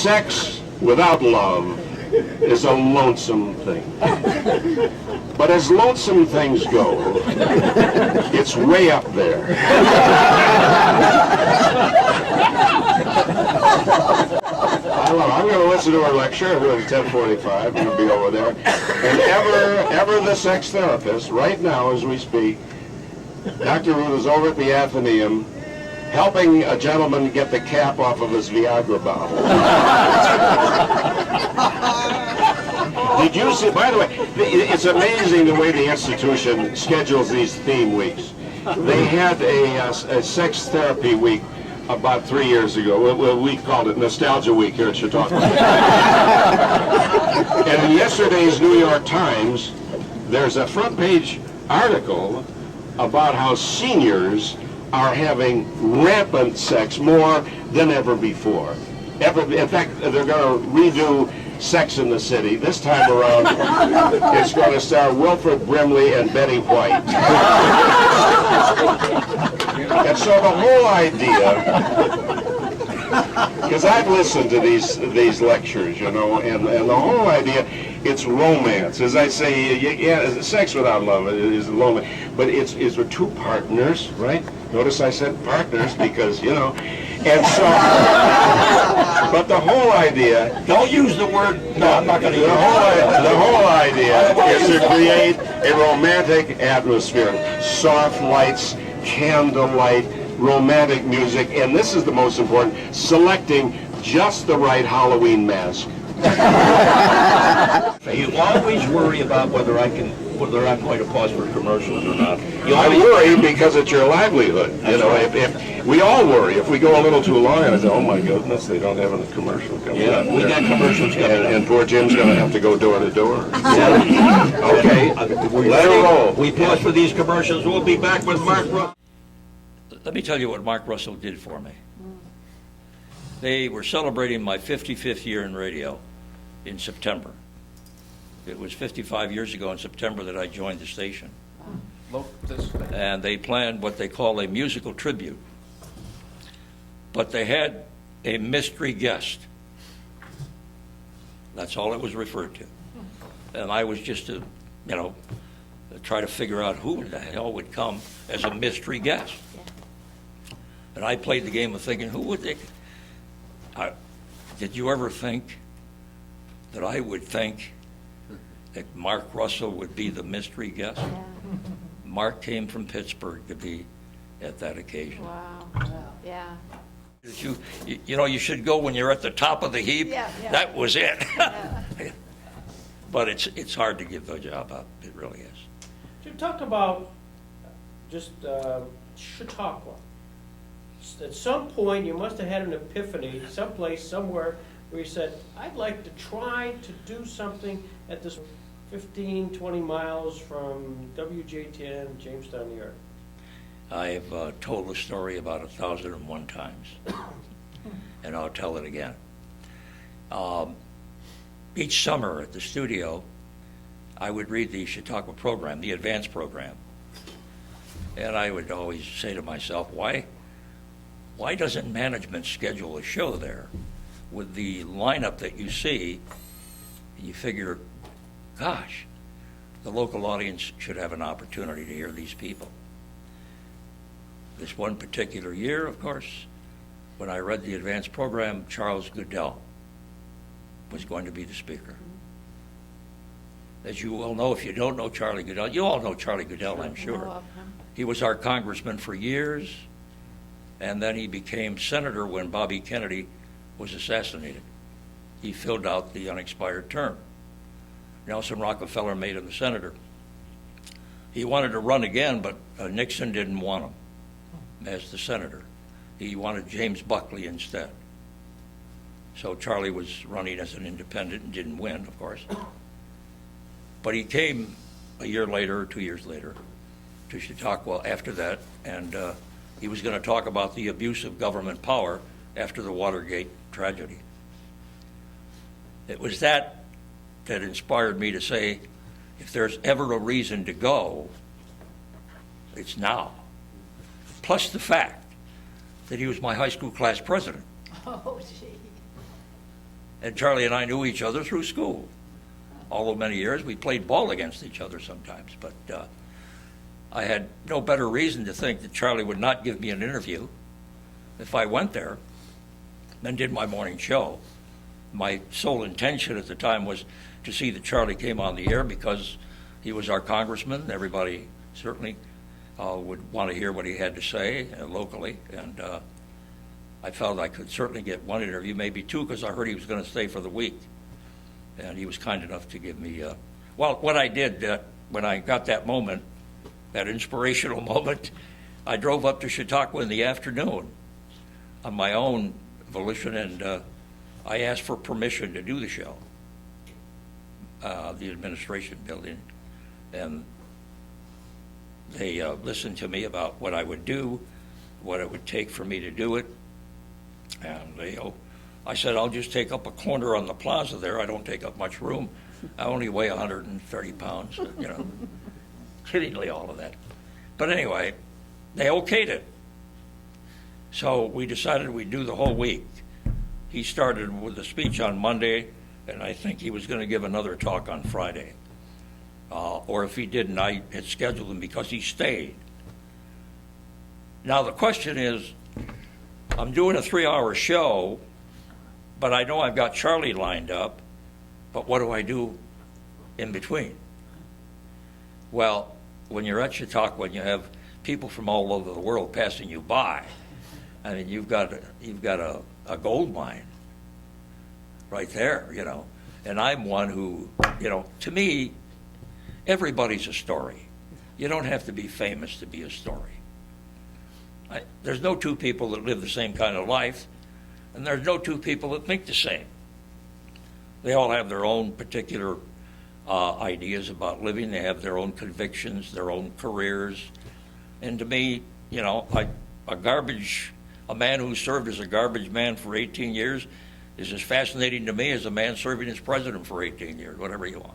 Sex without love is a lonesome thing. But as lonesome things go, it's way up there. I'm going to listen to her lecture at 10:45. I'm going to be over there. And ever the sex therapist, right now as we speak, Dr. Ruth is over at the Athenaeum helping a gentleman get the cap off of his Viagra bottle. Did you see, by the way, it's amazing the way the institution schedules these theme weeks. They had a sex therapy week about 3 years ago. We called it Nostalgia Week here at Chautauqua. And in yesterday's New York Times, there's a front page article about how seniors are having rampant sex more than ever before. In fact, they're going to redo Sex in the City. This time around, it's going to star Wilfred Brimley and Betty White. And so the whole idea, because I've listened to these lectures, you know, and the whole idea, it's romance. As I say, yeah, sex without love is lonely, but it's with two partners, right? Notice I said partners because, you know, and so, but the whole idea... Don't use the word, no, I'm not going to use it. The whole idea is to create a romantic atmosphere. Soft lights, candlelight, romantic music, and this is the most important, selecting just the right Halloween mask. You always worry about whether I'm going to pause for commercials or not. I worry because it's your livelihood. You know, if we all worry. If we go a little too long, I say, oh my goodness, they don't have a commercial coming up. We got commercials coming up. And poor Jim's going to have to go door to door. Yeah. Okay, let it roll. We pause for these commercials. We'll be back with Mark Russell. Let me tell you what Mark Russell did for me. They were celebrating my 55th year in radio in September. It was 55 years ago in September that I joined the station. And they planned what they call a musical tribute. But they had a mystery guest. That's all it was referred to. And I was just to, try to figure out who the hell would come as a mystery guest. And I played the game of thinking, who would they? Did you ever think that I would think that Mark Russell would be the mystery guest? Yeah. Mark came from Pittsburgh to be at that occasion. Wow. Yeah. You should go when you're at the top of the heap. Yeah. That was it. Yeah. But it's hard to give the job up. It really is. You talk about just Chautauqua. At some point, you must have had an epiphany, someplace, somewhere, where you said, I'd like to try to do something at this 15, 20 miles from WJTN, Jamestown, New York. I have told the story about 1,001 times, and I'll tell it again. Each summer at the studio, I would read the Chautauqua program, the advanced program, and I would always say to myself, why doesn't management schedule a show there? With the lineup that you see, you figure, gosh, the local audience should have an opportunity to hear these people. This one particular year, of course, when I read the advanced program, Charles Goodell was going to be the speaker. As you well know, if you don't know Charlie Goodell, you all know Charlie Goodell, I'm sure. He was our congressman for years, and then he became senator when Bobby Kennedy was assassinated. He filled out the unexpired term. Nelson Rockefeller made him the senator. He wanted to run again, but Nixon didn't want him as the senator. He wanted James Buckley instead. So Charlie was running as an independent and didn't win, of course. But he came a year later, or 2 years later, to Chautauqua after that, and he was going to talk about the abuse of government power after the Watergate tragedy. It was that inspired me to say, if there's ever a reason to go, it's now. Plus the fact that he was my high school class president. Oh, gee. And Charlie and I knew each other through school. Although many years, we played ball against each other sometimes. But I had no better reason to think that Charlie would not give me an interview if I went there and did my morning show. My sole intention at the time was to see that Charlie came on the air because he was our congressman. Everybody certainly would want to hear what he had to say locally. And I felt I could certainly get one interview, maybe two, because I heard he was going to stay for the week. And he was kind enough to give me, well, what I did when I got that moment, that inspirational moment, I drove up to Chautauqua in the afternoon on my own volition, and I asked for permission to do the show, the administration building. And they listened to me about what I would do, what it would take for me to do it. And I said, I'll just take up a corner on the plaza there. I don't take up much room. I only weigh 130 pounds, you know, kiddingly, all of that. But anyway, they okayed it. So we decided we'd do the whole week. He started with a speech on Monday, and I think he was going to give another talk on Friday. Or if he didn't, I had scheduled him because he stayed. Now the question is, I'm doing a 3-hour show, but I know I've got Charlie lined up, but what do I do in between? Well, when you're at Chautauqua and you have people from all over the world passing you by, I mean, you've got a gold mine right there, you know. And I'm one who, you know, to me, everybody's a story. You don't have to be famous to be a story. There's no two people that live the same kind of life, and there's no two people that think the same. They all have their own particular ideas about living. They have their own convictions, their own careers. And to me, you know, a man who served as a garbage man for 18 years is as fascinating to me as a man serving as president for 18 years, whatever you want.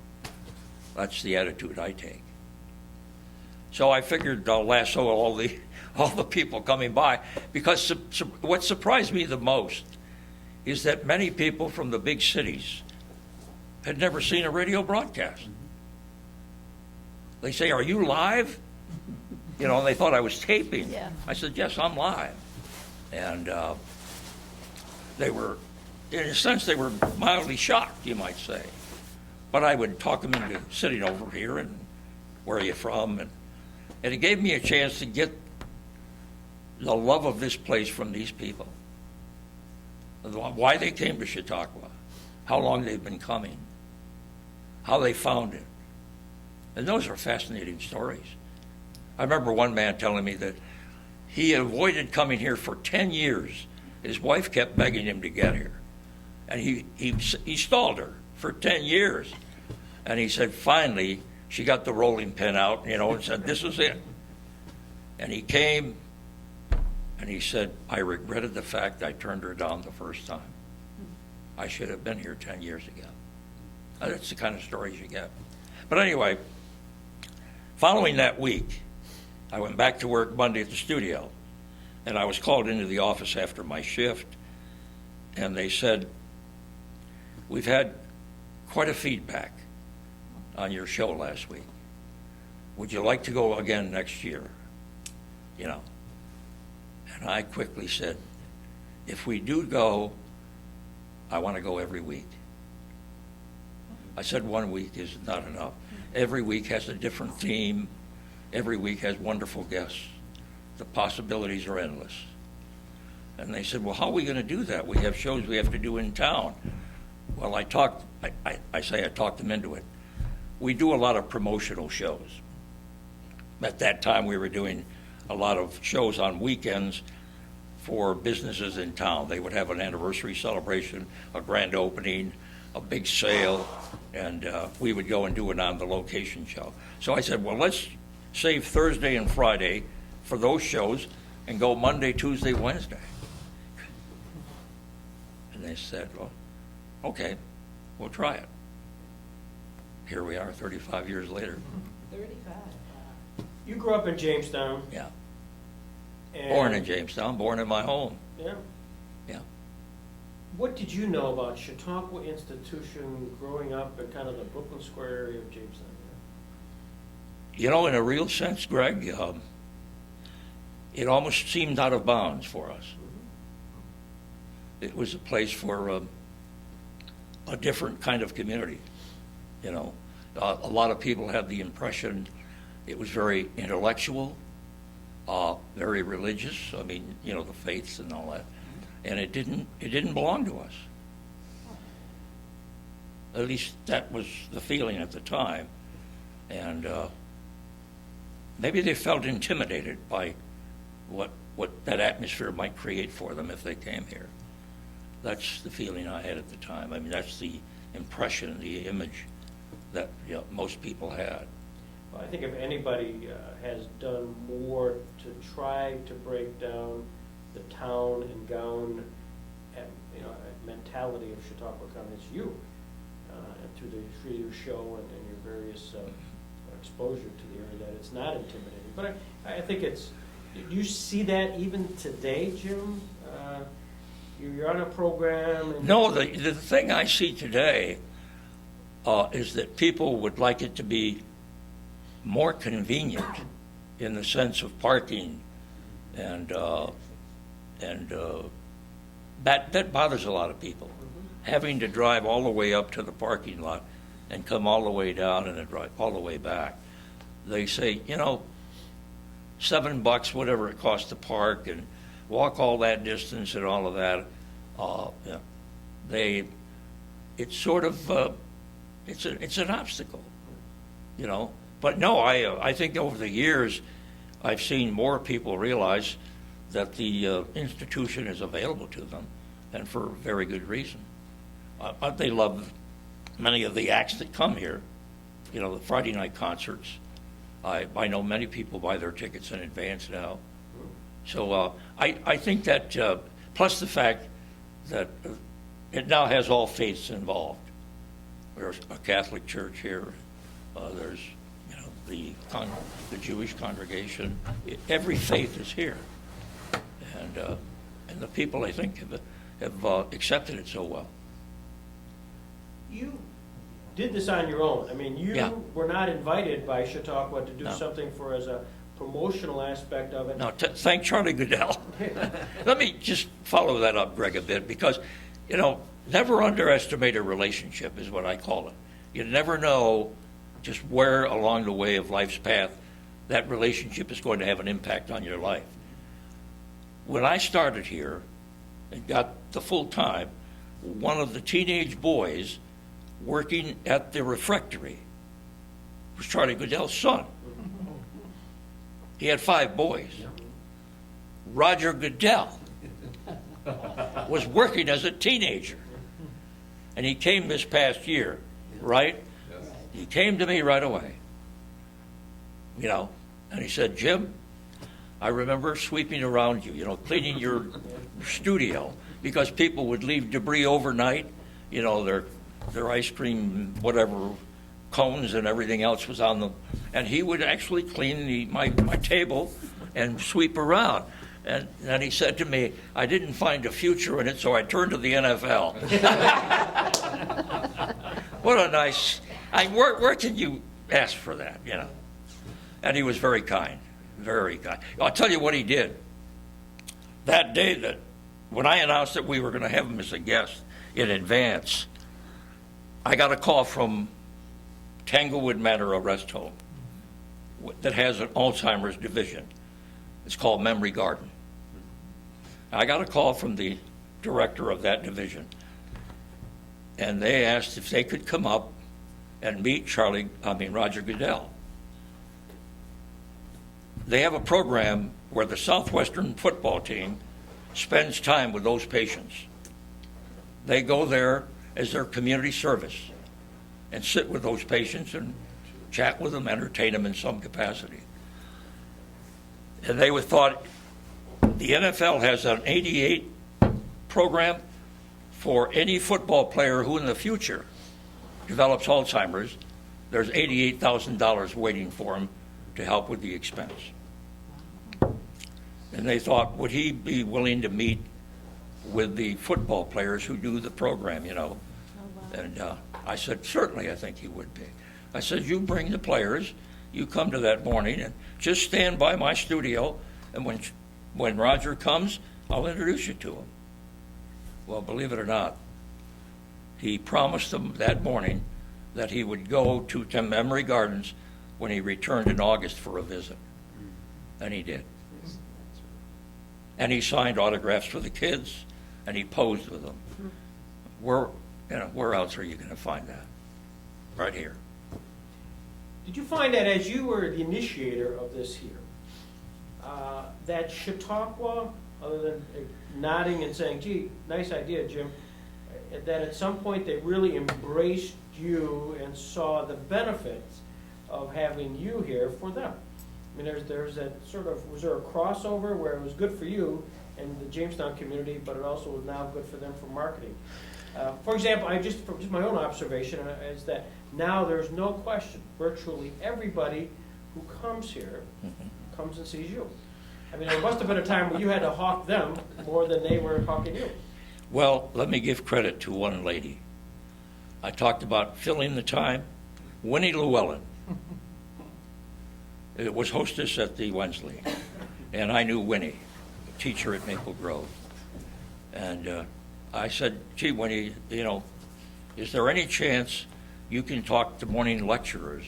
That's the attitude I take. So I figured I'll lasso all the people coming by, because what surprised me the most is that many people from the big cities had never seen a radio broadcast. They say, "Are you live?" You know, and they thought I was taping. Yeah. I said, "Yes, I'm live." And they were, in a sense, they were mildly shocked, you might say. But I would talk them into sitting over here and where are you from? And it gave me a chance to get the love of this place from these people. Why they came to Chautauqua, how long they've been coming, how they found it. And those are fascinating stories. I remember one man telling me that he avoided coming here for 10 years. His wife kept begging him to get here. And he stalled her for 10 years. And he said, finally, she got the rolling pin out, you know, and said, this is it. And he came, and he said, I regretted the fact I turned her down the first time. I should have been here 10 years ago. That's the kind of stories you get. But anyway, following that week, I went back to work Monday at the studio, and I was called into the office after my shift, and they said, we've had quite a feedback on your show last week. Would you like to go again next year? You know. And I quickly said, if we do go, I want to go every week. I said 1 week is not enough. Every week has a different theme. Every week has wonderful guests. The possibilities are endless. And they said, well, how are we going to do that? We have shows we have to do in town. Well, I talked them into it. We do a lot of promotional shows. At that time, we were doing a lot of shows on weekends for businesses in town. They would have an anniversary celebration, a grand opening, a big sale, and we would go and do it on the location show. So I said, well, let's save Thursday and Friday for those shows and go Monday, Tuesday, Wednesday. And they said, well, okay, we'll try it. Here we are 35 years later. 35. You grew up in Jamestown. Yeah. And, Born in Jamestown, born in my home. Yeah. Yeah. What did you know about Chautauqua Institution growing up in kind of the Brooklyn Square area of Jamestown? You know, in a real sense, Greg, it almost seemed out of bounds for us. It was a place for a different kind of community. You know, a lot of people had the impression it was very intellectual, very religious. I mean, you know, the faiths and all that, and it didn't belong to us. At least that was the feeling at the time, and maybe they felt intimidated by what that atmosphere might create for them if they came here. That's the feeling I had at the time. I mean, that's the impression, the image that most people had. Well, I think if anybody has done more to try to break down the town and gown and, mentality of Chautauqua County, it's you. And through your show and your various exposure to the area, that it's not intimidating. But I think it's, do you see that even today, Jim? You're on a program. And no, the thing I see today is that people would like it to be more convenient in the sense of parking, and that bothers a lot of people. Having to drive all the way up to the parking lot and come all the way down and then drive all the way back. They say, $7, whatever it costs to park and walk all that distance and all of that. It's sort of, it's an obstacle, But no, I think over the years, I've seen more people realize that the institution is available to them, and for very good reason. They love many of the acts that come here, the Friday night concerts. I know many people buy their tickets in advance now. So I think that, plus the fact that it now has all faiths involved. There's a Catholic church here. There's the Jewish congregation. Every faith is here, and the people, I think, have accepted it so well. You did this on your own. I mean, you were not invited by Chautauqua to do something for as a promotional aspect of it. No, thank Charlie Goodell. Let me just follow that up, Greg, a bit, because, never underestimate a relationship is what I call it. You never know just where along the way of life's path that relationship is going to have an impact on your life. When I started here and got the full time, one of the teenage boys working at the refectory was Charlie Goodell's son. He had 5 boys. Roger Goodell was working as a teenager. And he came this past year, right? He came to me right away. And he said, Jim, I remember sweeping around you, cleaning your studio, because people would leave debris overnight, their ice cream, whatever, cones and everything else was on them. And he would actually clean my table and sweep around. And then he said to me, I didn't find a future in it, so I turned to the NFL. What a nice, where can you ask for that, And he was very kind, very kind. I'll tell you what he did. That day that, when I announced that we were going to have him as a guest in advance, I got a call from Tanglewood Manor, a rest home that has an Alzheimer's division. It's called Memory Garden. I got a call from the director of that division, and they asked if they could come up and meet Roger Goodell. They have a program where the Southwestern football team spends time with those patients. They go there as their community service and sit with those patients and chat with them, entertain them in some capacity. And they thought the NFL has an 88 program for any football player who in the future develops Alzheimer's. There's $88,000 waiting for him to help with the expense. And they thought, would he be willing to meet with the football players who do the program, you know. And I said, certainly, I think he would be. I said, you bring the players, you come to that morning, and just stand by my studio, and when Roger comes, I'll introduce you to him. Well, believe it or not, he promised them that morning that he would go to Memory Gardens when he returned in August for a visit. And he did. And he signed autographs for the kids, and he posed with them. Where else are you going to find that? Right here. Did you find that as you were the initiator of this here, that Chautauqua, other than nodding and saying, gee, nice idea, Jim, that at some point they really embraced you and saw the benefits of having you here for them? I mean, there's that sort of, was there a crossover where it was good for you and the Jamestown community, but it also was now good for them for marketing? For example, from just my own observation is that now there's no question, virtually everybody who comes here comes and sees you. I mean, there must have been a time where you had to hawk them more than they were hawking you. Well, let me give credit to one lady. I talked about filling the time. Winnie Llewellyn. It was hostess at the Wensley, and I knew Winnie, teacher at Maple Grove. And I said, gee, Winnie, you know, is there any chance you can talk to morning lecturers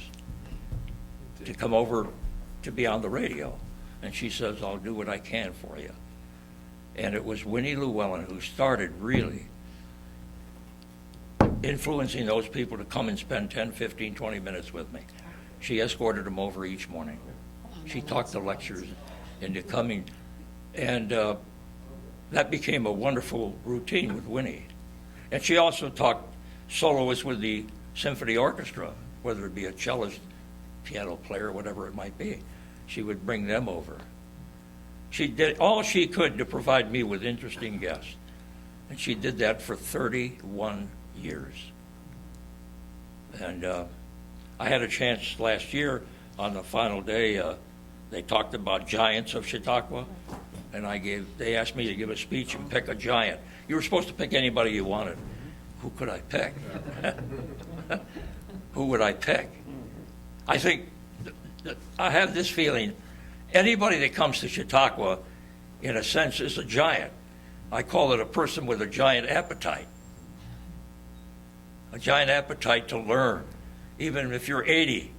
to come over to be on the radio? And she says, I'll do what I can for you. And it was Winnie Llewellyn who started really influencing those people to come and spend 10, 15, 20 minutes with me. She escorted them over each morning. She talked the lectures into coming. And that became a wonderful routine with Winnie. And she also talked soloists with the symphony orchestra, whether it be a cellist, piano player, whatever it might be. She would bring them over. She did all she could to provide me with interesting guests. And she did that for 31 years. And I had a chance last year on the final day, they talked about giants of Chautauqua, and they asked me to give a speech and pick a giant. You were supposed to pick anybody you wanted. Who could I pick? Who would I pick? I think, I have this feeling, anybody that comes to Chautauqua, in a sense, is a giant. I call it a person with a giant appetite. A giant appetite to learn. Even if you're 80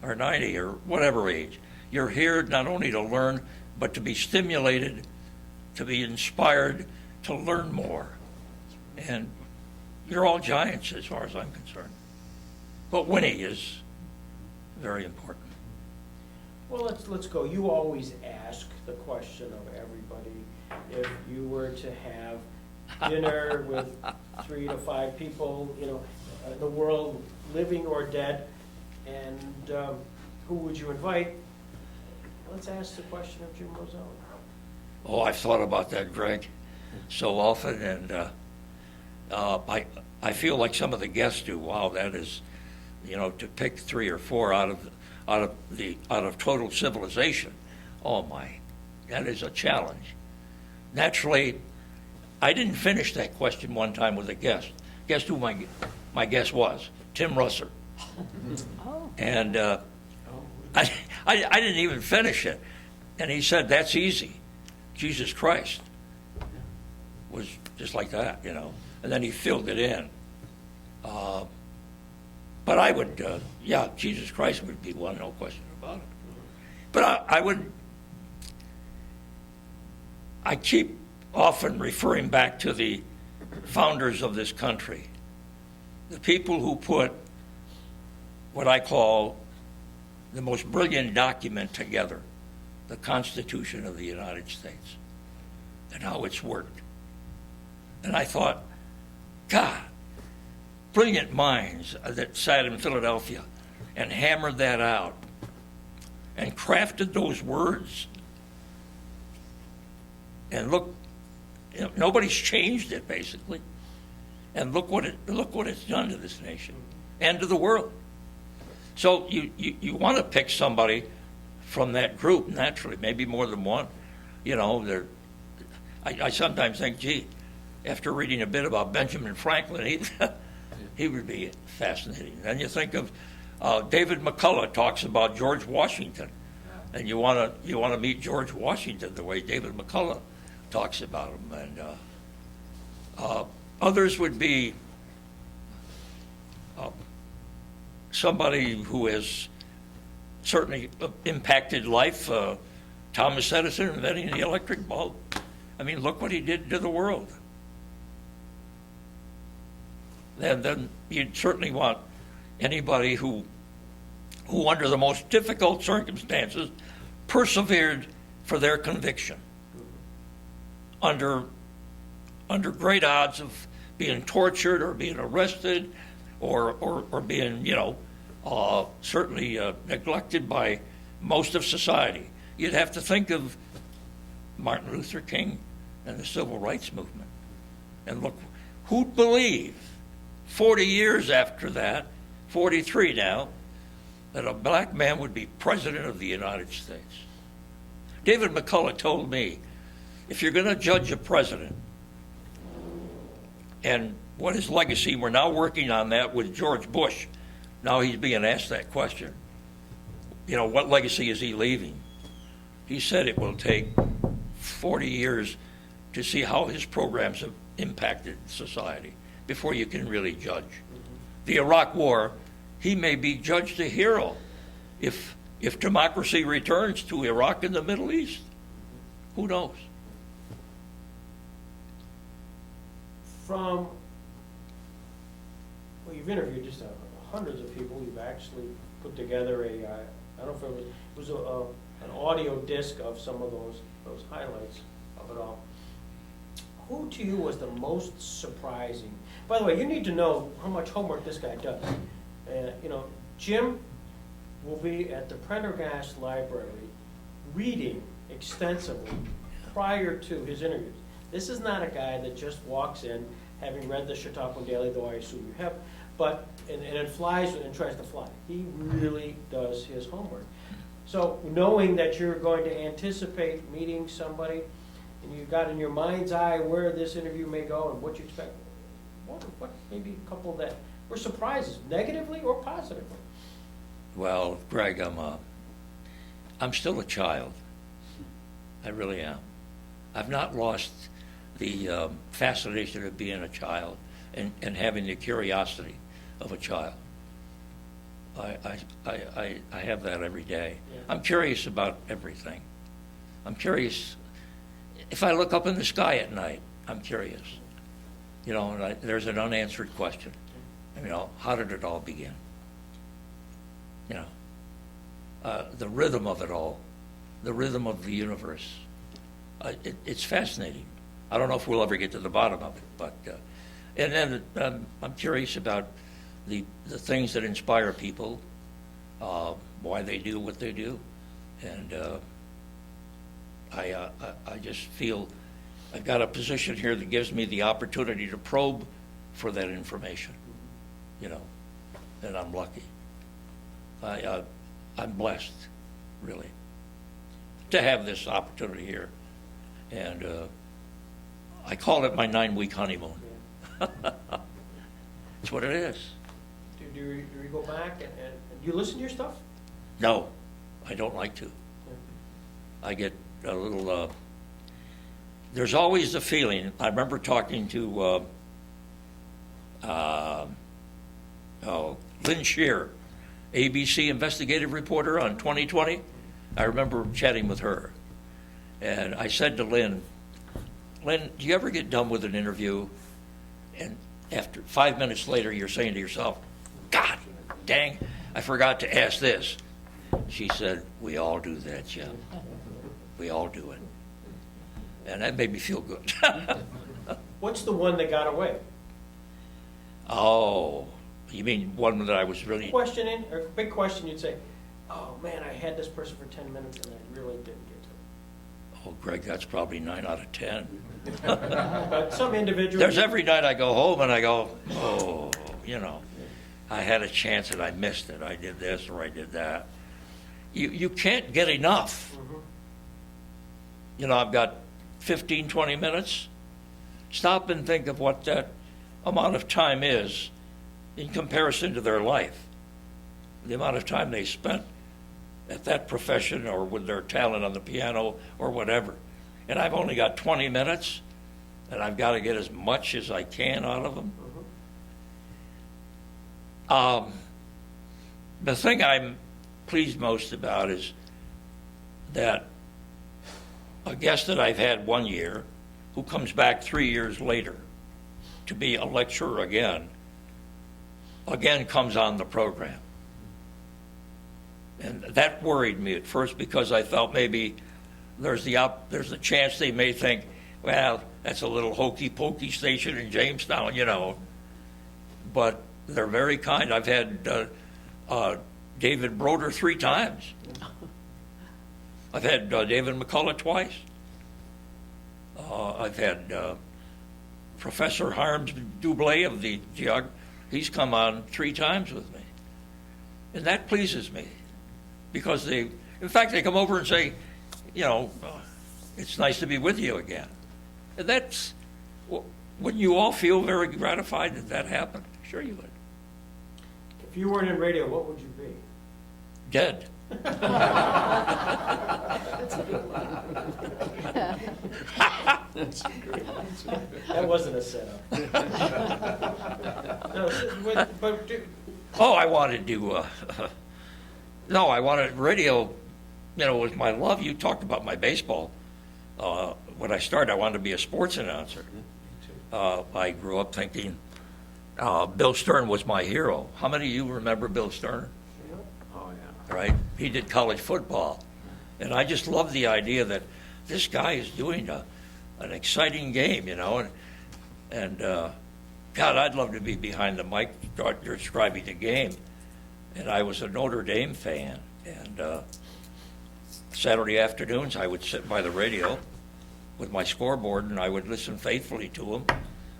or 90 or whatever age, you're here not only to learn, but to be stimulated, to be inspired, to learn more. And you're all giants as far as I'm concerned. But Winnie is very important. Well, let's go. You always ask the question of everybody, if you were to have dinner with 3 to 5 people, you know, in the world, living or dead, and who would you invite? Let's ask the question of Jim Roselle. Oh, I've thought about that, Greg, so often, and I feel like some of the guests do. Wow, that is, you know, to pick 3 or 4 out of total civilization. Oh my, that is a challenge. Naturally, I didn't finish that question one time with a guest. Guess who my guest was? Tim Russell. And I didn't even finish it. And he said, that's easy. Jesus Christ was just like that, you know. And then he filled it in. But I would, Jesus Christ would be one, no question about it. But I keep often referring back to the founders of this country, the people who put what I call the most brilliant document together, the Constitution of the United States, and how it's worked. And I thought, God, brilliant minds that sat in Philadelphia and hammered that out and crafted those words. And look, you know, nobody's changed it basically. And look what it's done to this nation and to the world. So you want to pick somebody from that group naturally, maybe more than one. You know, I sometimes think, gee, after reading a bit about Benjamin Franklin, he would be fascinating. And you think of David McCullough talks about George Washington, and you want to meet George Washington the way David McCullough talks about him. And others would be somebody who has certainly impacted life. Thomas Edison inventing the electric bulb. I mean, look what he did to the world. And then you'd certainly want anybody who under the most difficult circumstances persevered for their conviction. Under great odds of being tortured or being arrested or being, certainly neglected by most of society. You'd have to think of Martin Luther King and the Civil Rights Movement. And look, who'd believe 40 years after that, 43 now, that a black man would be president of the United States? David McCullough told me, if you're going to judge a president and what his legacy, we're now working on that with George Bush. Now he's being asked that question. What legacy is he leaving? He said it will take 40 years to see how his programs have impacted society before you can really judge. The Iraq War, he may be judged a hero if democracy returns to Iraq and the Middle East. Who knows? You've interviewed just hundreds of people. You've actually put together I don't know if it was an audio disc of some of those highlights of it all. Who to you was the most surprising? By the way, you need to know how much homework this guy does. Jim will be at the Prendergast Library reading extensively prior to his interviews. This is not a guy that just walks in having read the Chautauqua Daily, though I assume you have, and it flies and tries to fly. He really does his homework. So knowing that you're going to anticipate meeting somebody, and you've got in your mind's eye where this interview may go and what you expect, what maybe a couple that were surprises, negatively or positively? Well, Greg, I'm still a child. I really am. I've not lost the fascination of being a child and having the curiosity of a child. I have that every day. Yeah. I'm curious about everything. I'm curious. If I look up in the sky at night, I'm curious. And there's an unanswered question. How did it all begin? The rhythm of it all, the rhythm of the universe. It's fascinating. I don't know if we'll ever get to the bottom of it, but and then I'm curious about the things that inspire people, why they do what they do, and I just feel I've got a position here that gives me the opportunity to probe for that information, and I'm lucky. I'm blessed, really, to have this opportunity here, and I call it my 9-week honeymoon. That's what it is. Do you go back and do you listen to your stuff? No, I don't like to. Yeah. I get a little, there's always the feeling. I remember talking to Lynn Shear, ABC investigative reporter on 2020. I remember chatting with her. And I said to Lynn, do you ever get done with an interview and after 5 minutes later you're saying to yourself, God dang, I forgot to ask this? She said, we all do that, Jim. We all do it. And that made me feel good. What's the one that got away? Oh, you mean one that I was really... Big question, you'd say, oh man, I had this person for 10 minutes and I really didn't get to it. Oh, Greg, that's probably 9 out of 10. But some individuals... There's every night I go home and I go, oh, I had a chance and I missed it. I did this or I did that. You can't get enough. Mm-hmm. I've got 15, 20 minutes, stop and think of what that amount of time is in comparison to their life. The amount of time they spent at that profession or with their talent on the piano or whatever. And I've only got 20 minutes, and I've got to get as much as I can out of them. The thing I'm pleased most about is that a guest that I've had 1 year, who comes back 3 years later to be a lecturer again comes on the program. And that worried me at first because I felt maybe there's a chance they may think, well, that's a little hokey-pokey station in Jamestown, you know. But they're very kind. I've had David Broder 3 times. I've had David McCullough twice. I've had Professor Harms Dublé of the geography. He's come on 3 times with me. And that pleases me because in fact, they come over and say, you know, it's nice to be with you again. And that's, wouldn't you all feel very gratified that that happened? Sure you would. If you weren't in radio, what would you be? Dead. That's a good one. That wasn't a setup. No, but Oh, I wanted to, no, I wanted radio, you know, was my love. You talked about my baseball. When I started, I wanted to be a sports announcer. I grew up thinking Bill Stern was my hero. How many of you remember Bill Stern? oh yeah. Right? He did college football. And I just love the idea that this guy is doing an exciting game, you know. And God, I'd love to be behind the mic describing the game. And I was a Notre Dame fan. And Saturday afternoons, I would sit by the radio with my scoreboard, and I would listen faithfully to them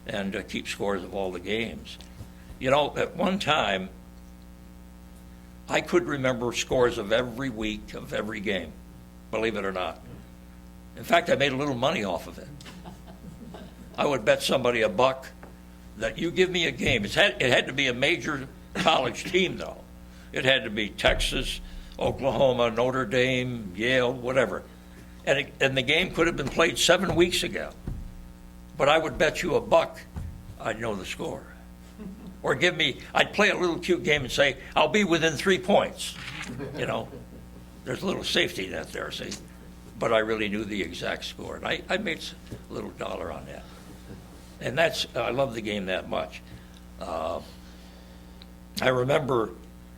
and keep scores of all the games. You know, at one time, I could remember scores of every week of every game, believe it or not. In fact, I made a little money off of it. I would bet somebody $1 that you give me a game. It had to be a major college team, though. It had to be Texas, Oklahoma, Notre Dame, Yale, whatever. And the game could have been played 7 weeks ago. But I would bet you $1 I'd know the score. Or I'd play a little cute game and say, I'll be within 3 points. You know, there's a little safety net there, see? But I really knew the exact score. And I made a little dollar on that. And I love the game that much. I remember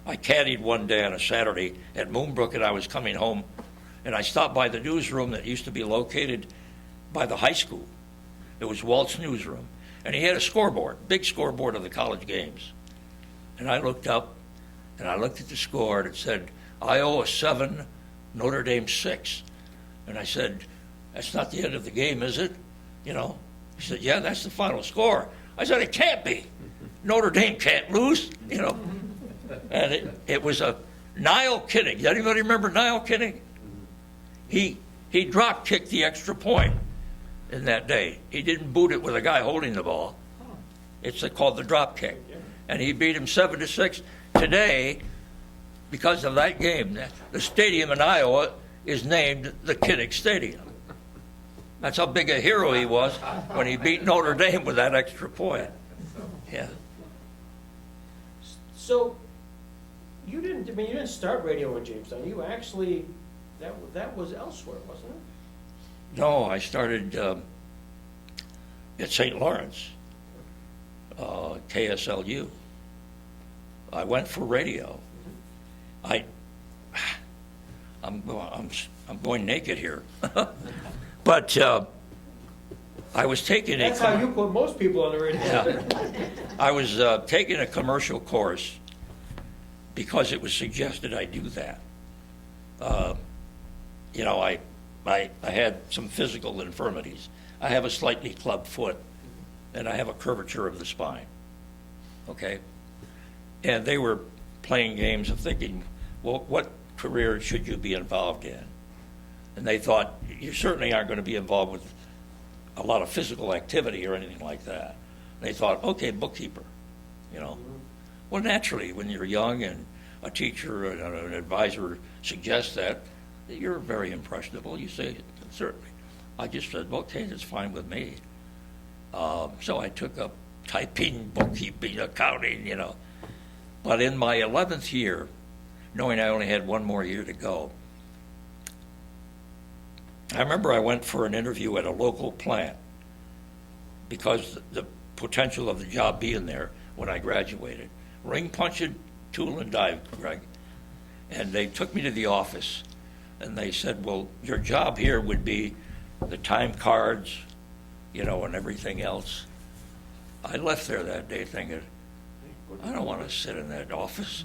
I caddied one day on a Saturday at Moonbrook, and I was coming home, and I stopped by the newsroom that used to be located by the high school. It was Walt's newsroom. And he had a scoreboard, big scoreboard of the college games. And I looked up, and I looked at the score, and it said, Iowa 7, Notre Dame 6. And I said, that's not the end of the game, is it? You know? He said, yeah, that's the final score. I said, it can't be. Notre Dame can't lose, you know. And it was a Niall Kinnig. Does anybody remember Niall Kinnig? He drop kicked the extra point in that day. He didn't boot it with a guy holding the ball. It's called the drop kick. And he beat him 7-6. Today, because of that game, the stadium in Iowa is named the Kinnig Stadium. That's how big a hero he was when he beat Notre Dame with that extra point. Yeah. So you didn't start radio in Jamestown. You actually that was elsewhere, wasn't it? No, I started at St. Lawrence, KSLU. I went for radio. I'm going naked here, but I was taking That's how you put most people on the radio. Yeah. I was taking a commercial course because it was suggested I do that. You know, I had some physical infirmities. I have a slightly clubbed foot, and I have a curvature of the spine. Okay? And they were playing games of thinking, well, what career should you be involved in? And they thought, you certainly aren't going to be involved with a lot of physical activity or anything like that. They thought, okay, bookkeeper, you know. Well, naturally, when you're young and a teacher and an advisor suggests that, you're very impressionable. You say, certainly. I just said, okay, that's fine with me. So I took up typing, bookkeeping, accounting, you know. But in my 11th year, knowing I only had one more year to go, I remember I went for an interview at a local plant because the potential of the job being there when I graduated. Ring punching, tool and die, Greg. And they took me to the office and they said, well, your job here would be the time cards, you know, and everything else. I left there that day thinking, I don't want to sit in that office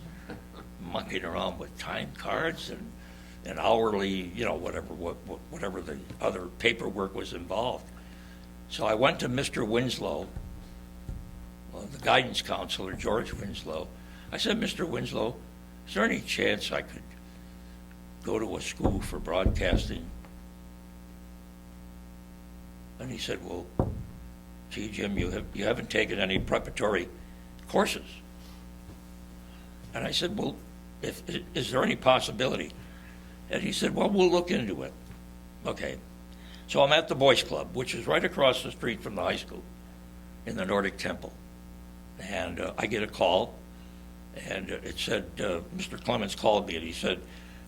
monkeying around with time cards and hourly, you know, whatever the other paperwork was involved. So I went to Mr. Winslow, the guidance counselor, George Winslow. I said, Mr. Winslow, is there any chance I could go to a school for broadcasting? And he said, well, gee, Jim, you haven't taken any preparatory courses. And I said, well, is there any possibility? And he said, well, we'll look into it. Okay. So I'm at the Boys Club, which is right across the street from the high school in the Nordic Temple. And I get a call, and it said, Mr. Clements called me, and he said,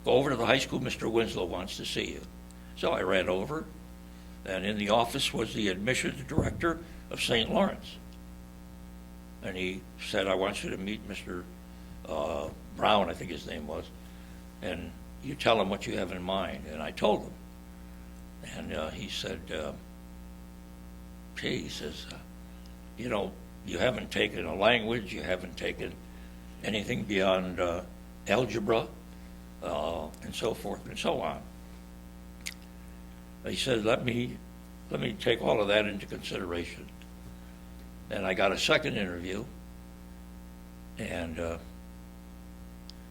go over to the high school, Mr. Winslow wants to see you. So I ran over, and in the office was the admissions director of St. Lawrence. And he said, I want you to meet Mr. Brown, I think his name was, and you tell him what you have in mind. And I told him. And he said, gee, he says, you know, you haven't taken a language, you haven't taken anything beyond algebra, and so forth and so on. He said, let me take all of that into consideration. And I got a second interview, and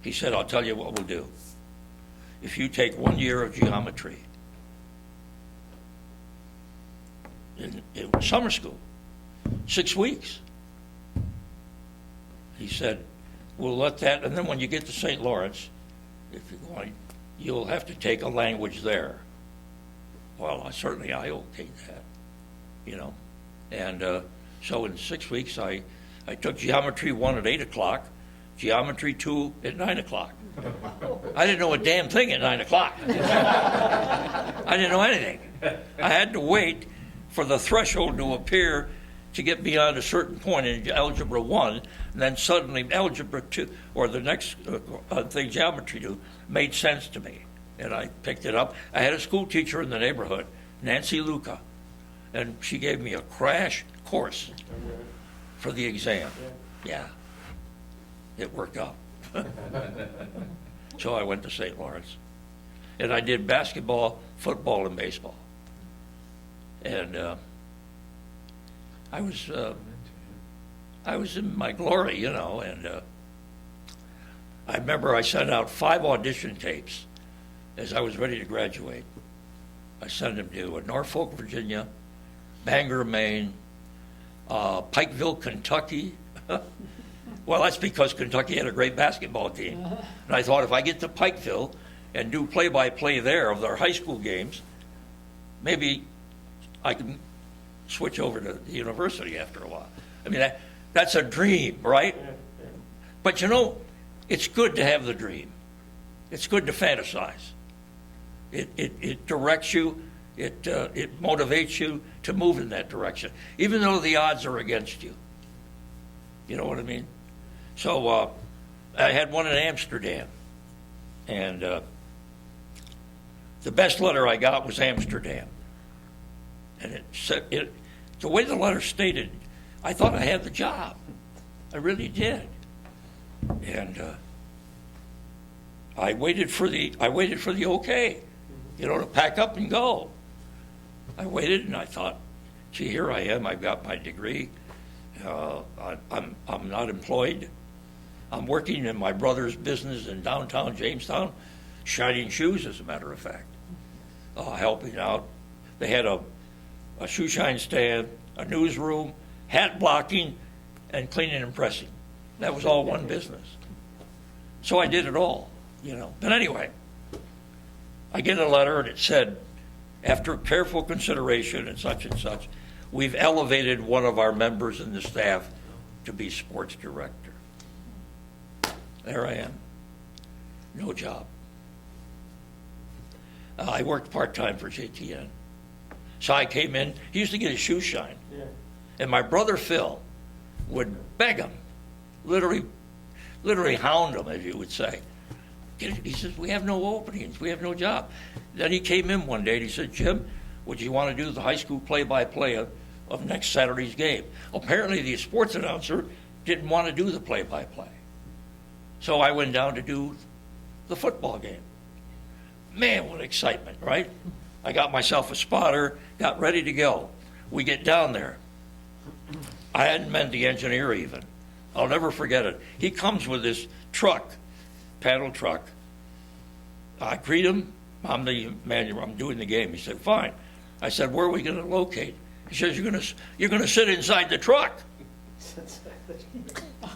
he said, I'll tell you what we'll do. If you take 1 year of geometry in summer school, 6 weeks, he said, we'll let that, and then when you get to St. Lawrence, if you're going, you'll have to take a language there. Well, I okayed that, you know. And so in 6 weeks, I took Geometry 1 at 8 o'clock, Geometry 2 at 9 o'clock. I didn't know a damn thing at 9 o'clock. I didn't know anything. I had to wait for the threshold to appear to get beyond a certain point in Algebra 1, and then suddenly Algebra 2, or the next thing, Geometry 2, made sense to me. And I picked it up. I had a school teacher in the neighborhood, Nancy Luca, and she gave me a crash course for the exam. Yeah, it worked out. So I went to St. Lawrence, and I did basketball, football, and baseball. And I was in my glory, you know. And I remember I sent out 5 audition tapes as I was ready to graduate. I sent them to Norfolk, Virginia, Bangor, Maine, Pikeville, Kentucky. Well, that's because Kentucky had a great basketball team. And I thought if I get to Pikeville and do play-by-play there of their high school games, maybe I can switch over to the university after a while. I mean, that's a dream, right? But you know, it's good to have the dream. It's good to fantasize. It directs you, it motivates you to move in that direction, even though the odds are against you. You know what I mean? So I had one in Amsterdam, and the best letter I got was Amsterdam. And it said, the way the letter stated, I thought I had the job. I really did. And I waited for the okay, you know, to pack up and go. I waited and I thought, gee, here I am. I've got my degree. I'm not employed. I'm working in my brother's business in downtown Jamestown, shining shoes, as a matter of fact, helping out. They had a a shoe shine stand, a newsroom, hat blocking, and cleaning and pressing. That was all one business. So I did it all, you know. But anyway, I get a letter and it said, after careful consideration and such, we've elevated one of our members in the staff to be sports director. There I am. No job. I worked part-time for JTN. So I came in, he used to get his shoe shine. Yeah. And my brother Phil would beg him, literally hound him, as you would say. He says, we have no openings, we have no job. Then he came in one day and he said, Jim, would you want to do the high school play-by-play of next Saturday's game? Apparently the sports announcer didn't want to do the play-by-play. So I went down to do the football game. Man, what excitement, right? I got myself a spotter, got ready to go. We get down there. I hadn't met the engineer even. I'll never forget it. He comes with this truck, paddle truck. I greet him. I'm the manager. I'm doing the game. He said, fine. I said, where are we going to locate? He says, you're going to sit inside the truck.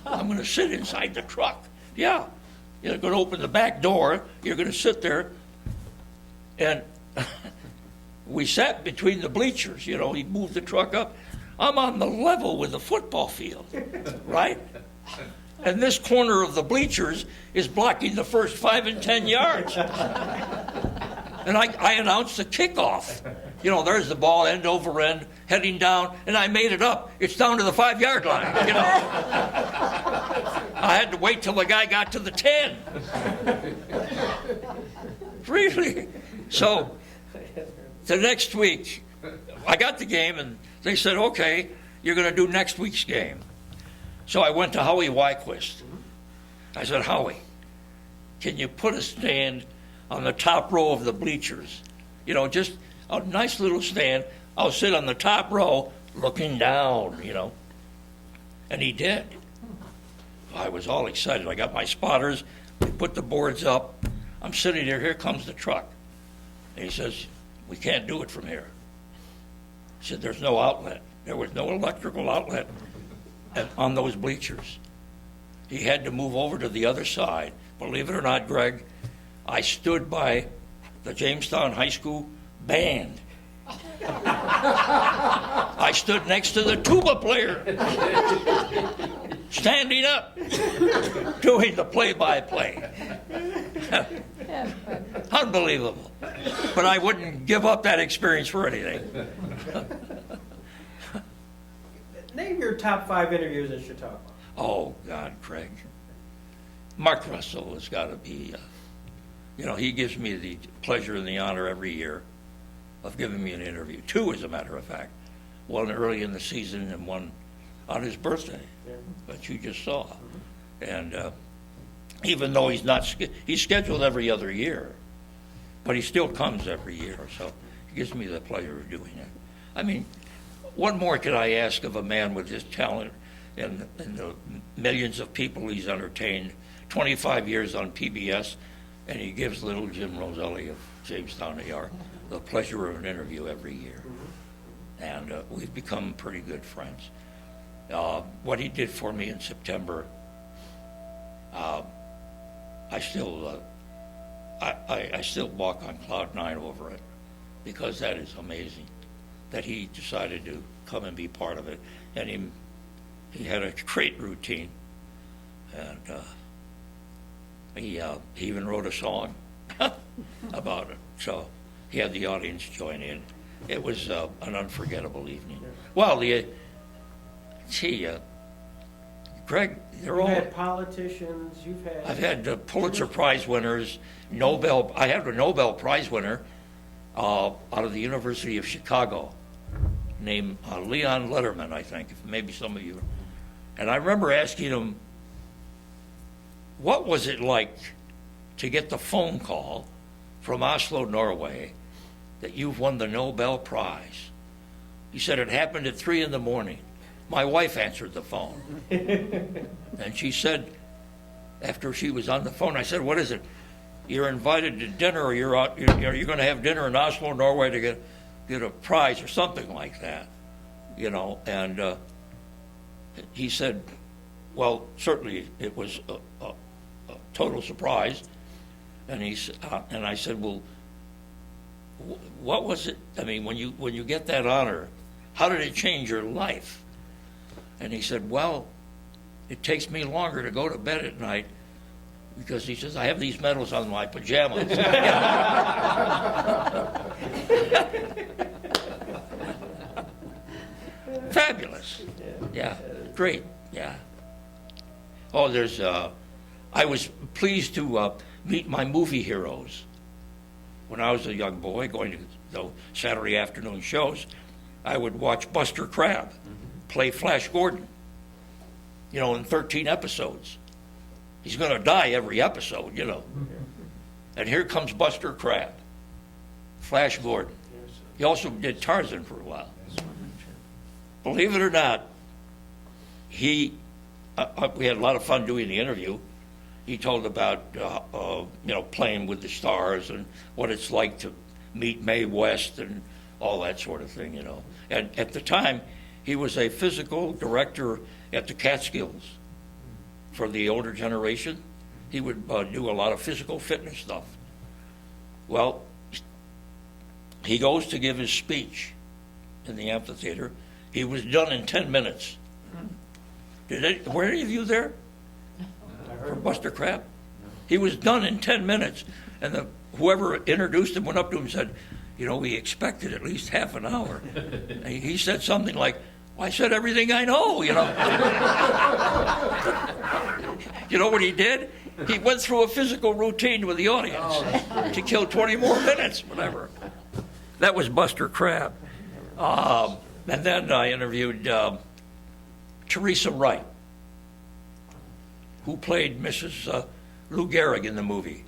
I'm going to sit inside the truck. Yeah. You're going to open the back door. You're going to sit there. And we sat between the bleachers. You know, he moved the truck up. I'm on the level with the football field, right? And this corner of the bleachers is blocking the first 5 and 10 yards. And I announced the kickoff. You know, there's the ball end over end, heading down, and I made it up. It's down to the 5-yard line, you know. I had to wait till the guy got to the 10. Really? So the next week, I got the game, and they said, okay, you're going to do next week's game. So I went to Howie Wyquist. I said, Howie, can you put a stand on the top row of the bleachers? You know, just a nice little stand. I'll sit on the top row looking down, you know. And he did. I was all excited. I got my spotters. We put the boards up. I'm sitting there. Here comes the truck. And he says, we can't do it from here. He said, there's no outlet. There was no electrical outlet on those bleachers. He had to move over to the other side. Believe it or not, Greg, I stood by the Jamestown High School band. I stood next to the tuba player, standing up, doing the play-by-play. Unbelievable. But I wouldn't give up that experience for anything. Name your top 5 interviews in Chautauqua. Oh, God, Craig. Mark Russell has got to be, you know, he gives me the pleasure and the honor every year of giving me an interview. 2, as a matter of fact. One early in the season and one on his birthday, that you just saw. And even though he's scheduled every other year, but he still comes every year, so it gives me the pleasure of doing it. I mean, what more could I ask of a man with his talent and the millions of people he's entertained, 25 years on PBS, and he gives little Jim Roselle of Jamestown, New York, the pleasure of an interview every year. And we've become pretty good friends. What he did for me in September, I still walk on cloud 9 over it, because that is amazing that he decided to come and be part of it. And he had a great routine, and he even wrote a song about it. So he had the audience join in. It was an unforgettable evening. Well, Greg, they're all. You've had politicians. I've had Pulitzer Prize winners, I had a Nobel Prize winner out of the University of Chicago, named Leon Letterman, I think. Maybe some of you. And I remember asking him, what was it like to get the phone call from Oslo, Norway, that you've won the Nobel Prize? He said it happened at 3 a.m. My wife answered the phone. And she said, after she was on the phone, I said, what is it? You're invited to dinner, or you're going to have dinner in Oslo, Norway to get get a prize or something like that, you know. And he said, well, certainly it was a total surprise. And and I said, well, what was it? I mean, when you get that honor, how did it change your life? And he said, well, it takes me longer to go to bed at night because he says, I have these medals on my pajamas. Fabulous. Yeah, great, yeah. Oh, I was pleased to meet my movie heroes. When I was a young boy going to the Saturday afternoon shows, I would watch Buster Crabbe play Flash Gordon, you know, in 13 episodes. He's going to die every episode, you know. And here comes Buster Crabbe, Flash Gordon. He also did Tarzan for a while. Believe it or not, we had a lot of fun doing the interview. He told about, you know, playing with the stars and what it's like to meet Mae West and all that sort of thing, you know. And at the time, he was a physical director at the Catskills for the older generation. He would do a lot of physical fitness stuff. Well, he goes to give his speech in the amphitheater. He was done in 10 minutes. Were any of you there? For Buster Crabbe? He was done in 10 minutes. And whoever introduced him went up to him and said, you know, we expected at least half an hour. And he said something like, well, I said everything I know, you know. You know what he did? He went through a physical routine with the audience to kill 20 more minutes, whatever. That was Buster Crabbe. And then I interviewed Teresa Wright, who played Mrs. Lou Gehrig in the movie.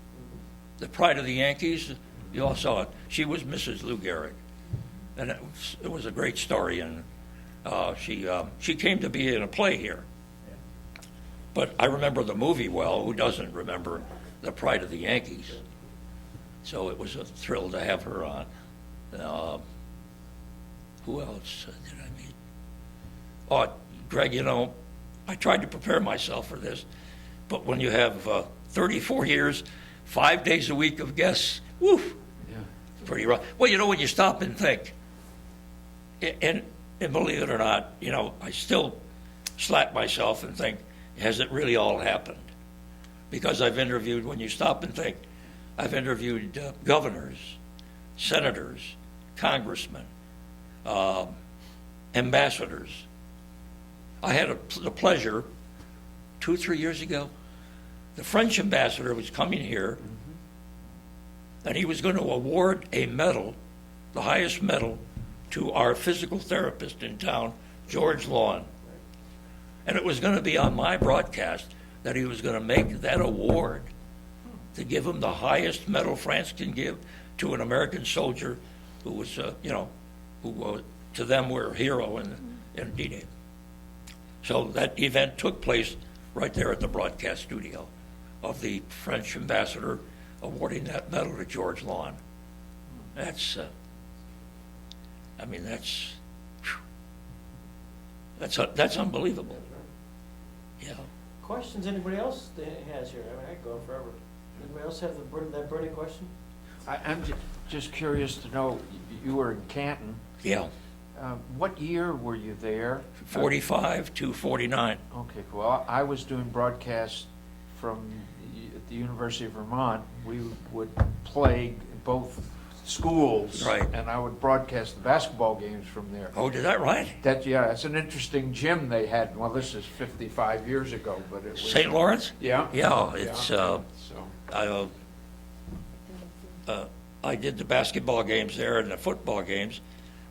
The Pride of the Yankees, you all saw it. She was Mrs. Lou Gehrig. And it was a great story, and she came to be in a play here. But I remember the movie well. Who doesn't remember The Pride of the Yankees? So it was a thrill to have her on. Who else did I meet? Oh, Greg, you know, I tried to prepare myself for this, but when you have 34 years, 5 days a week of guests, woof, yeah. Pretty rough. Well, you know, when you stop and think, and believe it or not, you know, I still slap myself and think, has it really all happened? Because I've interviewed, when you stop and think, I've interviewed governors, senators, congressmen, ambassadors. I had the pleasure, 2 or 3 years ago, the French ambassador was coming here, and he was going to award a medal, the highest medal, to our physical therapist in town, George Lawn. And it was going to be on my broadcast that he was going to make that award to give him the highest medal France can give to an American soldier who was, you know, who to them were a hero in D-Day. So that event took place right there at the broadcast studio of the French ambassador awarding that medal to George Lawn. That's, I mean, that's unbelievable. Yeah. Questions anybody else has here? I mean, I could go on forever. Anybody else have that burning question? I'm just curious to know, you were in Canton. Yeah. What year were you there? 45 to 49. Okay, well, I was doing broadcasts from the University of Vermont. We would play both schools, right, and I would broadcast the basketball games from there. Oh, did that right? Yeah, it's an interesting gym they had. Well, this is 55 years ago, but it was St. Lawrence? Yeah. Yeah, it's I did the basketball games there and the football games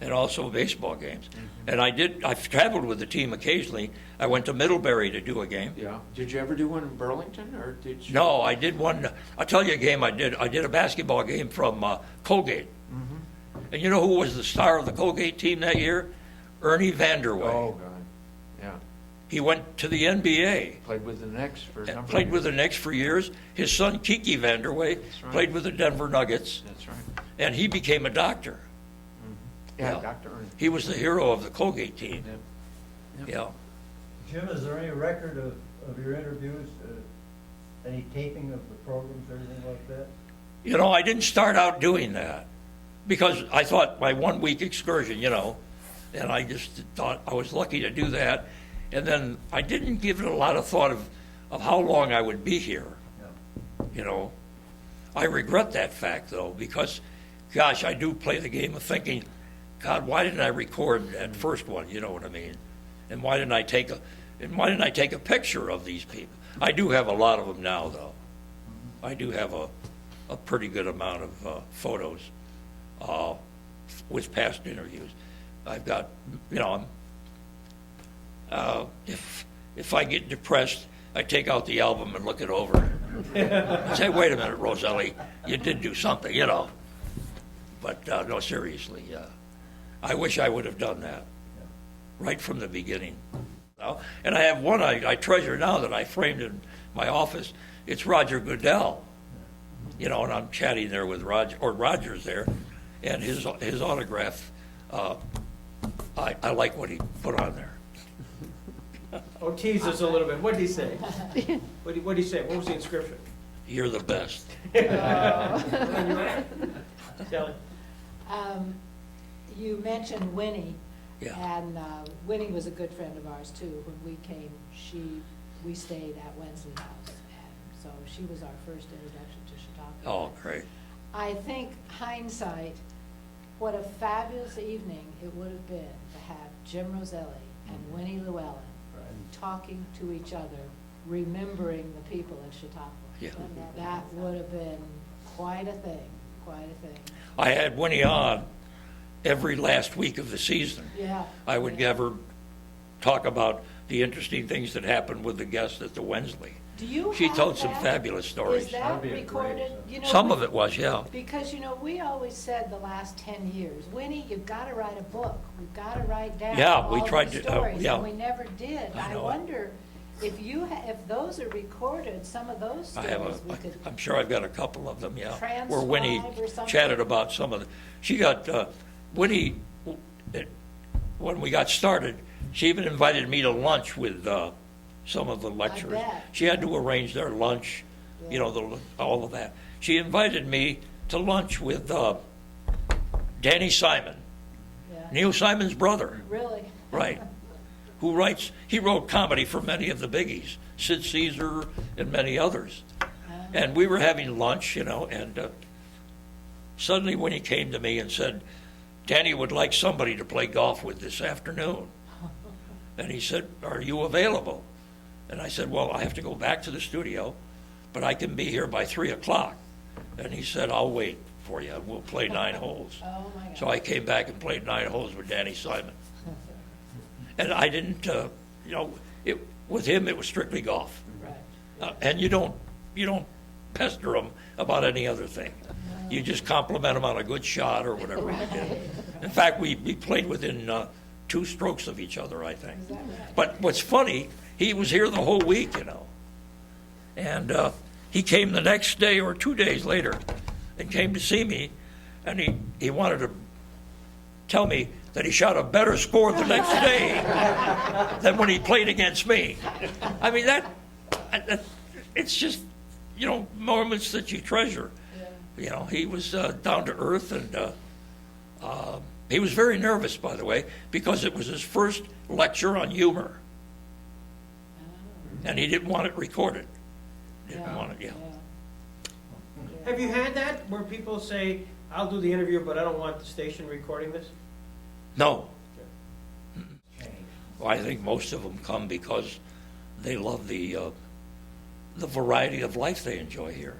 and also baseball games. Mm-hmm. And I've traveled with the team occasionally. I went to Middlebury to do a game. Yeah. Did you ever do one in Burlington, or did you? No, I did one. I'll tell you a game I did. I did a basketball game from Colgate. Mm-hmm. And you know who was the star of the Colgate team that year? Ernie Vanderway. Oh, God. Yeah. He went to the NBA. Played with the Knicks for a number Played with the Knicks for years. His son, Kiki Vanderway, right, played with the Denver Nuggets. That's right. And he became a doctor. Yeah, Yeah. Dr. Ernst. He was the hero of the Colgate team. Yep. Yeah. Jim, is there any record of your interviews, any taping of the programs, everything like that? You know, I didn't start out doing that because I thought my 1 week excursion, you know, and I just thought I was lucky to do that. And then I didn't give it a lot of thought of how long I would be here. Yeah. You know, I regret that fact though, because gosh, I do play the game of thinking, God, why didn't I record that first one? You know what I mean? And why didn't I take a picture of these people? I do have a lot of them now though. I do have a pretty good amount of photos with past interviews. I've got, you know, if I get depressed, I take out the album and look it over. I say, wait a minute, Roselle, you did do something, you know. But no, seriously, I wish I would have done that right from the beginning. And I have one I treasure now that I framed in my office. It's Roger Goodell, you know, and I'm chatting there with Roger's there, and his autograph. I like what he put on there. Oh, tease us a little bit. What did he say? What did he say? What was the inscription? You're the best. Shelley? You mentioned Winnie, Yeah. and Winnie was a good friend of ours too. When we came, we stayed at Wensley House, and so she was our first introduction to Chautauqua. Oh, great. I think hindsight, what a fabulous evening it would have been to have Jim Roselle and Winnie Llewellyn talking to each other, remembering the people in Chautauqua. Yeah. That would have been quite a thing, quite a thing. I had Winnie on every last week of the season. Yeah. I would have her talk about the interesting things that happened with the guests at the Wensley. Do you She have told some that? fabulous stories. Is that That'd be a great recorded? stuff. You know, Some of it was, yeah. Because, you know, we always said the last 10 years, Winnie, you've got to write a book. We've got to write down Yeah, all we the tried to, stories, yeah. and we never did. I I know it. wonder if if those are recorded, some of those I have stories we could. I'm sure I've got a couple of them, yeah. Where Transcribe Winnie or something. chatted about some of the, she got, Winnie, when we got started, she even invited me to lunch with some of the lecturers. bet. She had to arrange their lunch, you know, all of that. She invited me to lunch with Danny Simon, Yeah. Neil Simon's brother, Really? right, he wrote comedy for many of the biggies, Sid Caesar and many others. And we were having lunch, you know, and suddenly when he came to me and said, Danny would like somebody to play golf with this afternoon. And he said, are you available? And I said, well, I have to go back to the studio, but I can be here by 3 o'clock. And he said, I'll wait for you. We'll play 9 holes. Oh, my God. So I came back and played 9 holes with Danny Simon. And I didn't, you know, with him it was strictly golf. Right. And you don't pester him about any other thing. You just compliment him on a good shot or whatever you did. In fact, we played within 2 strokes of each other, I think. Is that right? But what's funny, he was here the whole week, you know. And he came the next day or 2 days later and came to see me, and he wanted to tell me that he shot a better score the next day than when he played against me. I mean, it's just, you know, moments that you treasure. You know, he was down to earth, and he was very nervous, by the way, because it was his first lecture on humor. And he didn't want it recorded. Didn't want it, yeah. Have you had that where people say, I'll do the interview, but I don't want the station recording this? No. Well, I think most of them come because they love the variety of life they enjoy here.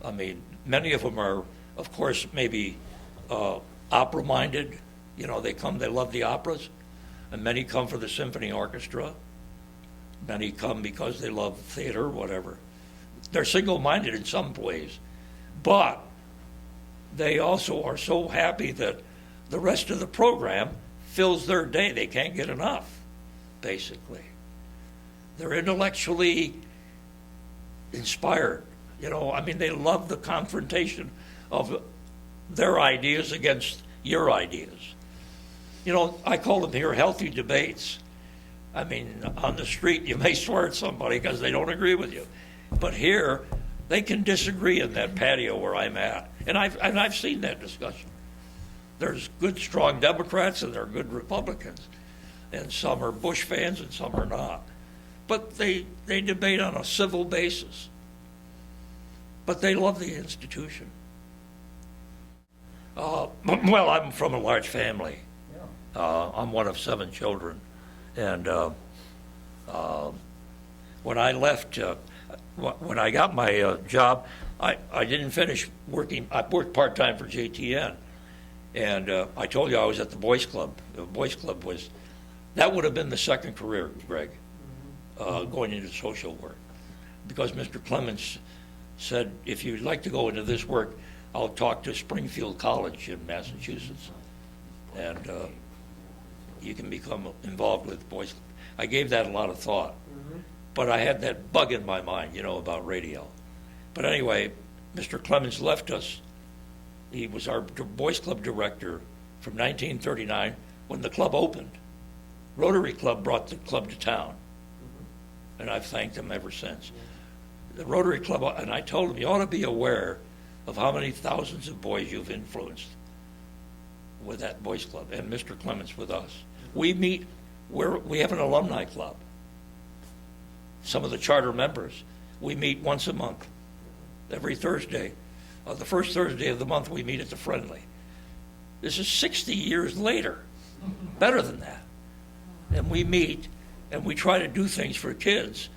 I mean, many of them are, of course, maybe opera-minded. You know, they love the operas. And many come for the symphony orchestra. Many come because they love theater, whatever. They're single-minded in some ways. But they also are so happy that the rest of the program fills their day. They can't get enough, basically. They're intellectually inspired. You know, I mean, they love the confrontation of their ideas against your ideas. You know, I call them here healthy debates. I mean, on the street, you may swear at somebody because they don't agree with you. But here, they can disagree in that patio where I'm at. And I've seen that discussion. There's good, strong Democrats and there are good Republicans. And some are Bush fans and some are not. But they debate on a civil basis. But they love the institution. Well, I'm from a large family. I'm one of 7 children. And when I left, when I got my job, I didn't finish working. I worked part-time for JTN. And I told you I was at the Boys Club. The Boys Club that would have been the second career, Greg, going into social work. Because Mr. Clements said, if you'd like to go into this work, I'll talk to Springfield College in Massachusetts. And you can become involved with Boys Club. I gave that a lot of thought. But I had that bug in my mind, about radio. But anyway, Mr. Clements left us. He was our Boys Club director from 1939 when the club opened. Rotary Club brought the club to town. And I've thanked them ever since. The Rotary Club, and I told him, you ought to be aware of how many thousands of boys you've influenced with that Boys Club, and Mr. Clements with us. We meet, we have an alumni club. Some of the charter members, we meet once a month, every Thursday. The first Thursday of the month, we meet at the Friendly. This is 60 years later, better than that. And we meet, and we try to do things for kids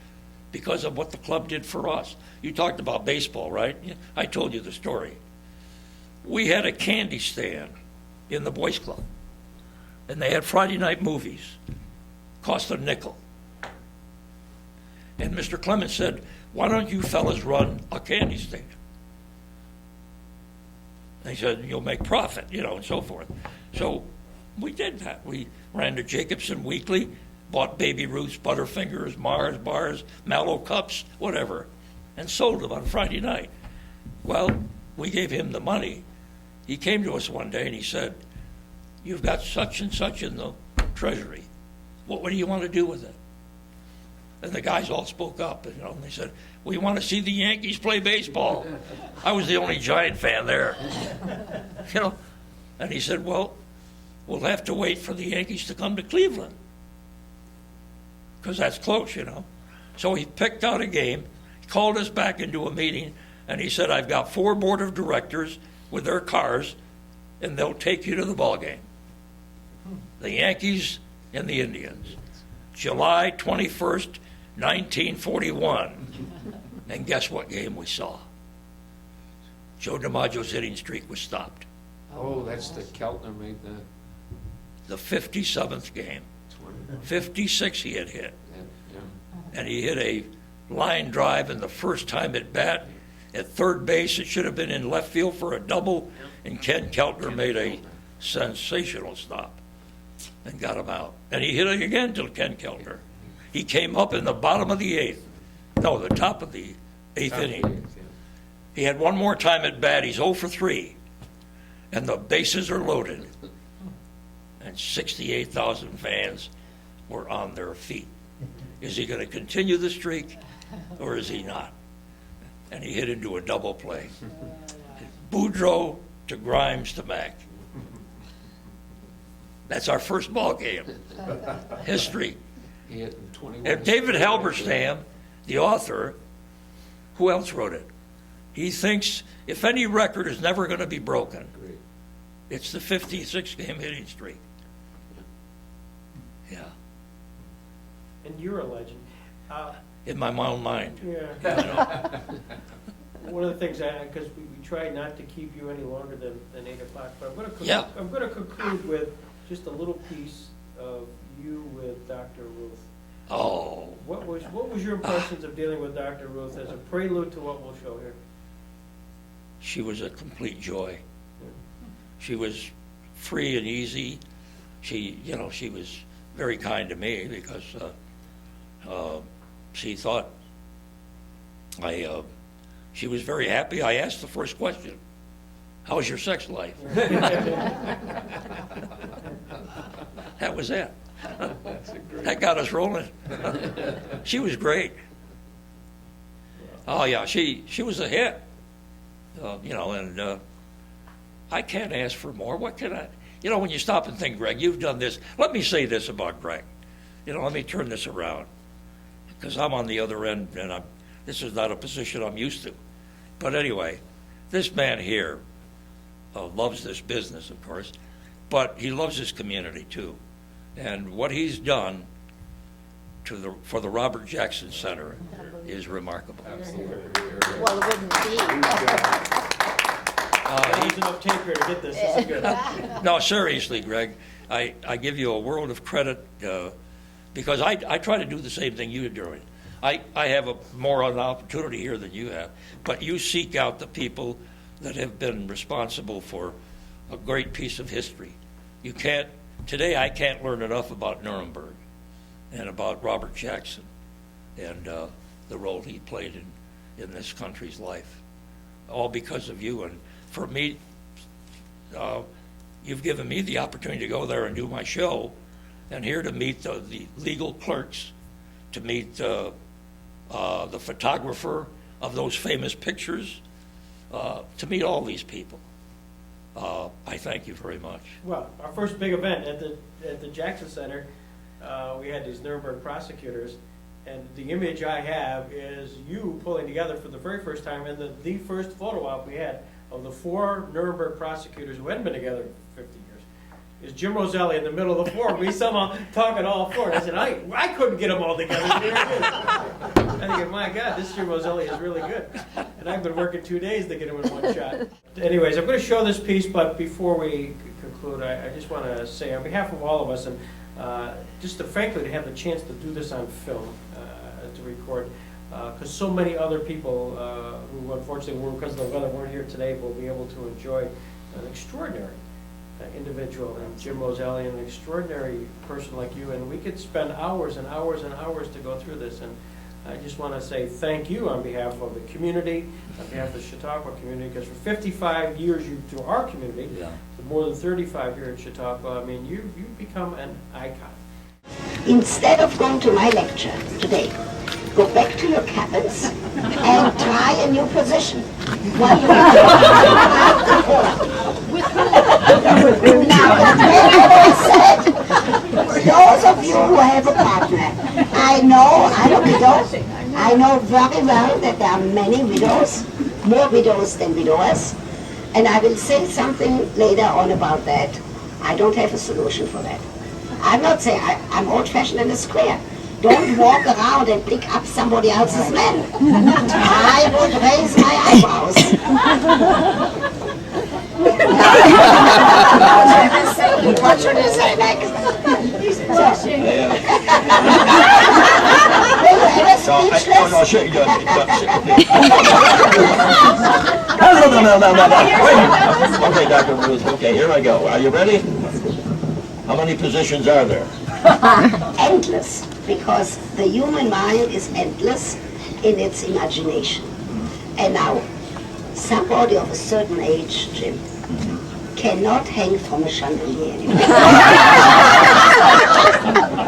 because of what the club did for us. You talked about baseball, right? I told you the story. We had a candy stand in the Boys Club, and they had Friday night movies, cost a nickel. And Mr. Clements said, why don't you fellas run a candy stand? And he said, you'll make profit, and so forth. So we did that. We ran to Jacobson Weekly, bought Baby Ruth's, Butterfingers, Mars bars, Mallow cups, whatever, and sold them on Friday night. Well, we gave him the money. He came to us one day and he said, you've got such and such in the treasury. What do you want to do with it? And the guys all spoke up, and they said, we want to see the Yankees play baseball. I was the only Giant fan there. And he said, well, we'll have to wait for the Yankees to come to Cleveland, because that's close, So he picked out a game, called us back into a meeting, and he said, I've got 4 board of directors with their cars, and they'll take you to the ball game. The Yankees and the Indians. July 21st, 1941. And guess what game we saw? Joe DiMaggio's hitting streak was stopped. Oh, that's the Keltner made The 57th game. 56 he had hit. And he hit a line drive in the first time at bat. At third base, it should have been in left field for a double, and Ken Keltner made a sensational stop and got him out. And he hit it again to Ken Keltner. He came up in the bottom of the 8th. No, the top of the 8th inning. He had one more time at bat. He's 0 for 3. And the bases are loaded. And 68,000 fans were on their feet. Is he going to continue the streak, or is he not? And he hit into a double play. Boudreaux to Grimes to Mack. That's our first ball game. History. And David Halberstam, the author, who else wrote it? He thinks if any record is never going to be broken, it's the 56-game hitting streak. Yeah. And you're a legend. In my own mind. Yeah. One of the things, because we try not to keep you any longer than 8 o'clock, but I'm going to conclude with just a little piece of you with Dr. Ruth. Oh. What was your impressions of dealing with Dr. Ruth as a prelude to what we'll show here? She was a complete joy. She was free and easy. She was very kind to me because she thought she was very happy. I asked the first question. how's your sex life? That was it. That got us rolling. She was great. Oh yeah, she was a hit. And I can't ask for more. What can I? When you stop and think, Greg, you've done this. Let me say this about Greg. Let me turn this around, because I'm on the other end, and this is not a position I'm used to. But anyway, this man here loves this business, of course, but he loves his community too. And what he's done for the Robert Jackson Center is remarkable. Well, it wouldn't be. There's enough tape here to get this. This is good. No, seriously, Greg, I give you a world of credit because I try to do the same thing you're doing. I have more of an opportunity here than you have, but you seek out the people that have been responsible for a great piece of history. Today I can't learn enough about Nuremberg and about Robert Jackson and the role he played in this country's life, all because of you. And for me, you've given me the opportunity to go there and do my show, and here to meet the legal clerks, to meet the photographer of those famous pictures, to meet all these people. I thank you very much. Well, our first big event at the Jackson Center, we had these Nuremberg prosecutors, and the image I have is you pulling together for the very first time, and the first photo op we had of the 4 Nuremberg prosecutors who hadn't been together for 50 years is Jim Roselle in the middle of the 4. We somehow talking all 4. And I said, I couldn't get them all together. I think, my God, this Jim Roselle is really good. And I've been working 2 days to get him in one shot. Anyways, I'm going to show this piece, but before we conclude, I just want to say on behalf of all of us, and just frankly to have the chance to do this on film, to record, because so many other people who unfortunately because of the weather weren't here today will be able to enjoy an extraordinary individual, and Jim Roselle, an extraordinary person like you, and we could spend hours and hours and hours to go through this. And I just want to say thank you on behalf of the community, on behalf of the Chautauqua community, because for 55 years to our community, for more than 35 here at Chautauqua, I mean, you've become an icon. Instead of going to my lecture today, go back to your cabins and try a new position. What you Now, I said, those of you who have a partner, I'm a widow. I know very well that there are many widows, more widows than widowers, and I will say something later on about that. I don't have a solution for that. I'm not saying I'm old-fashioned and a square. Don't walk around and pick up somebody else's man. I would raise my eyebrows. What should I say next? I'll show you. No. Okay, Dr. Ruth. Okay, here I go. Are you ready? How many positions are there? Endless, because the human mind is endless in its imagination. And now, somebody of a certain age, Jim, cannot hang from a chandelier anymore.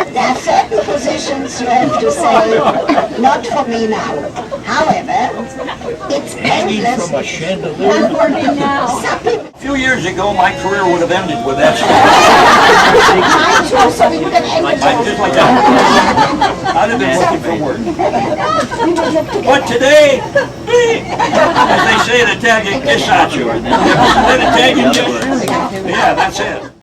There are certain positions you have to say, not for me now. However, it's Hanging endless. from a chandelier? Some people A few years ago, my career would have ended with that. mine too, so we would have ended Just like that. I'd have been looking for work. But today, as they say in Italian, che saccio. Is that Italian? Yeah, that's it.